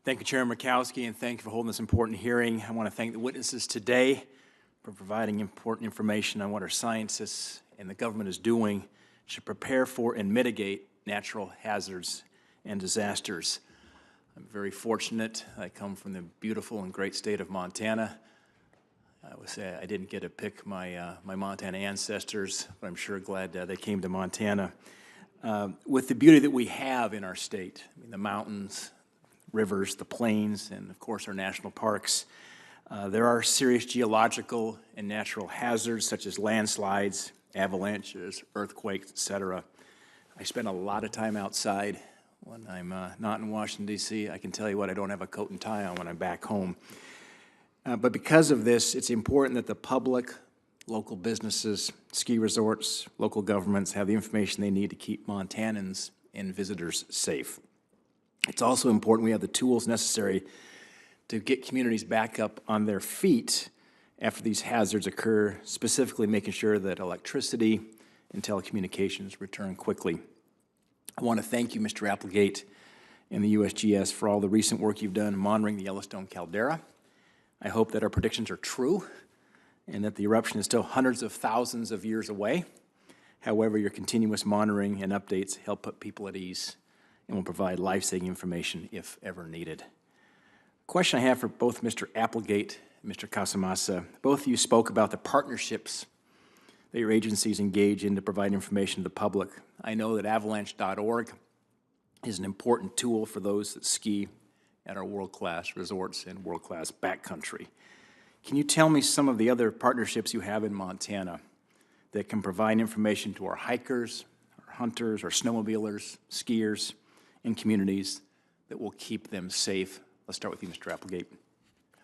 Thank you, Chairman Murkowski, and thank you for holding this important hearing. I want to thank the witnesses today for providing important information on what our scientists and the government is doing to prepare for and mitigate natural hazards and disasters. I'm very fortunate. I come from the beautiful and great state of Montana. I would say I didn't get to pick my Montana ancestors, but I'm sure glad they came to Montana. With the beauty that we have in our state, I mean, the mountains, rivers, the plains, and of course our national parks, there are serious geological and natural hazards such as landslides, avalanches, earthquakes, etc. I spend a lot of time outside when I'm not in Washington, D.C. I can tell you what, I don't have a coat and tie on when I'm back home. But because of this, it's important that the public, local businesses, ski resorts, local governments have the information they need to keep Montanans and visitors safe. It's also important we have the tools necessary to get communities back up on their feet after these hazards occur, specifically making sure that electricity and telecommunications return quickly. I want to thank you, Mr. Applegate, and the USGS for all the recent work you've done monitoring the Yellowstone caldera. I hope that our predictions are true and that the eruption is still hundreds of thousands of years away. However, your continuous monitoring and updates help put people at ease and will provide life-saving information if ever needed. Question I have for both Mr. Applegate and Mr. Casamassa. Both of you spoke about the partnerships that your agencies engage in to provide information to the public. I know that avalanche.org is an important tool for those that ski at our world-class resorts and world-class backcountry. Can you tell me some of the other partnerships you have in Montana that can provide information to our hikers, our hunters, our snowmobilers, skiers, and communities that will keep them safe? Let's start with you, Mr. Applegate.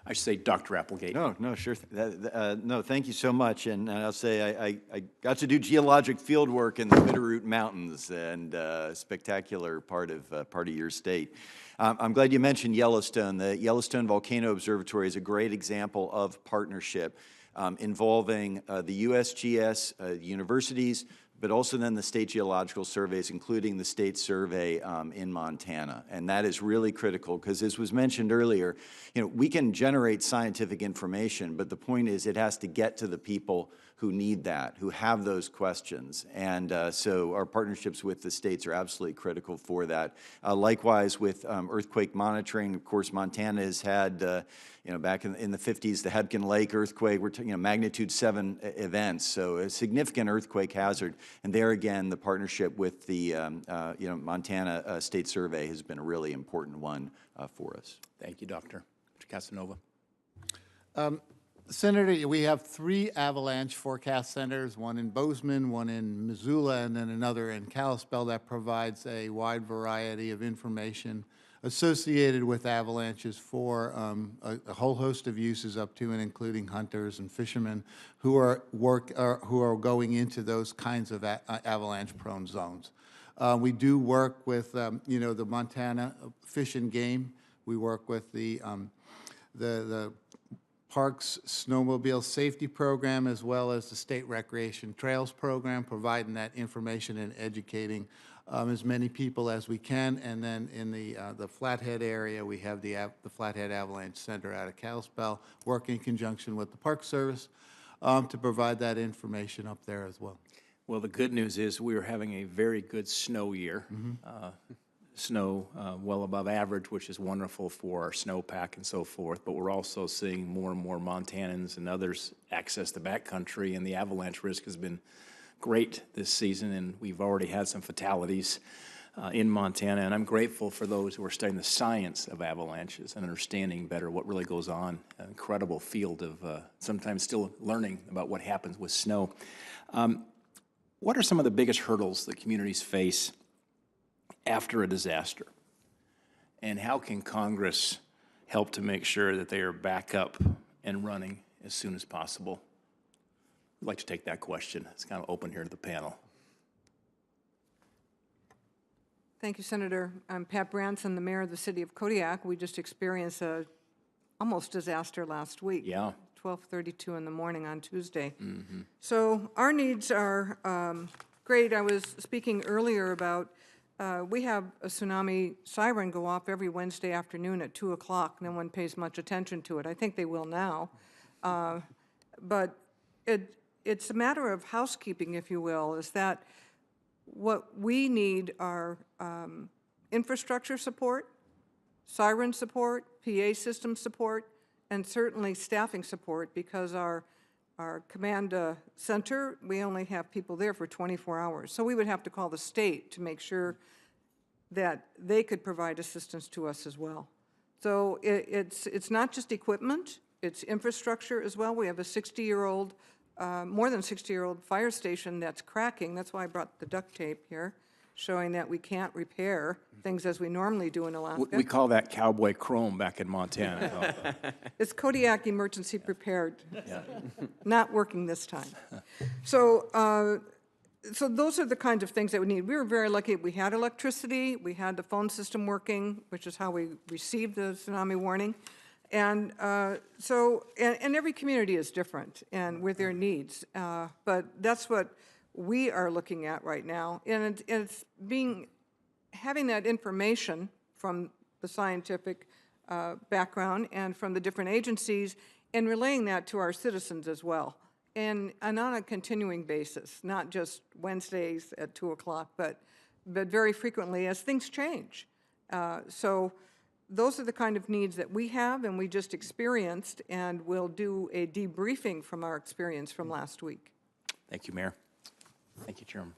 I should say Dr. Applegate. No, sure. No, thank you so much. And I'll say I got to do geologic field work in the Bitterroot Mountains, and spectacular part of your state. I'm glad you mentioned Yellowstone. The Yellowstone Volcano Observatory is a great example of partnership involving the USGS, universities, but also then the state geological surveys, including the state survey in Montana. And that is really critical because, as was mentioned earlier, we can generate scientific information, but the point is it has to get to the people who need that, who have those questions. And so our partnerships with the states are absolutely critical for that. Likewise with earthquake monitoring, of course, Montana has had, back in the 50s, the Hebgen Lake earthquake, we're magnitude 7 events, so a significant earthquake hazard. And there again, the partnership with the Montana State Survey has been a really important one for us. Thank you, Doctor. Mr. Casanova. Senator, we have 3 avalanche forecast centers, one in Bozeman, one in Missoula, and then another in Kalispell that provides a wide variety of information associated with avalanches for a whole host of uses up to and including hunters and fishermen who are going into those kinds of avalanche-prone zones. We do work with the Montana Fish and Game. We work with the Parks Snowmobile Safety Program, as well as the State Recreation Trails Program, providing that information and educating as many people as we can. And then in the Flathead area, we have the Flathead Avalanche Center out of Kalispell, working in conjunction with the Park Service to provide that information up there as well. Well, the good news is we are having a very good snow year. Snow well above average, which is wonderful for our snowpack and so forth, but we're also seeing more and more Montanans and others access the backcountry, and the avalanche risk has been great this season, and we've already had some fatalities in Montana, and I'm grateful for those who are studying the science of avalanches and understanding better what really goes on. An incredible field of sometimes still learning about what happens with snow. What are some of the biggest hurdles that communities face after a disaster? And how can Congress help to make sure that they are back up and running as soon as possible? I'd like to take that question. It's kind of open here to the panel. Thank you, Senator. I'm Pat Branson, the mayor of the city of Kodiak. We just experienced a almost disaster last week. Yeah. 12:32 in the morning on Tuesday. So our needs are great. I was speaking earlier about we have a tsunami siren go off every Wednesday afternoon at 2 o'clock. No one pays much attention to it. I think they will now. But it's a matter of housekeeping, if you will, is that what we need are infrastructure support, siren support, PA system support, and certainly staffing support, because our command center, we only have people there for 24 hours. So we would have to call the state to make sure that they could provide assistance to us as well. So it's not just equipment, it's infrastructure as well. We have a 60-year-old, more than 60-year-old fire station that's cracking. That's why I brought the duct tape here, showing that we can't repair things as we normally do in Alaska. We call that cowboy chrome back in Montana. It's Kodiak Emergency Prepared. Not working this time. So, so those are the kinds of things that we need. We were very lucky. We had electricity. We had the phone system working, which is how we received the tsunami warning. And and every community is different and with their needs. But that's what we are looking at right now. And it's having that information from the scientific background and from the different agencies, and relaying that to our citizens as well. And on a continuing basis, not just Wednesdays at 2 o'clock, but very frequently as things change. So those are the kind of needs that we have and we just experienced, and we'll do a debriefing from our experience from last week. Thank you, Mayor. Thank you, Chairman.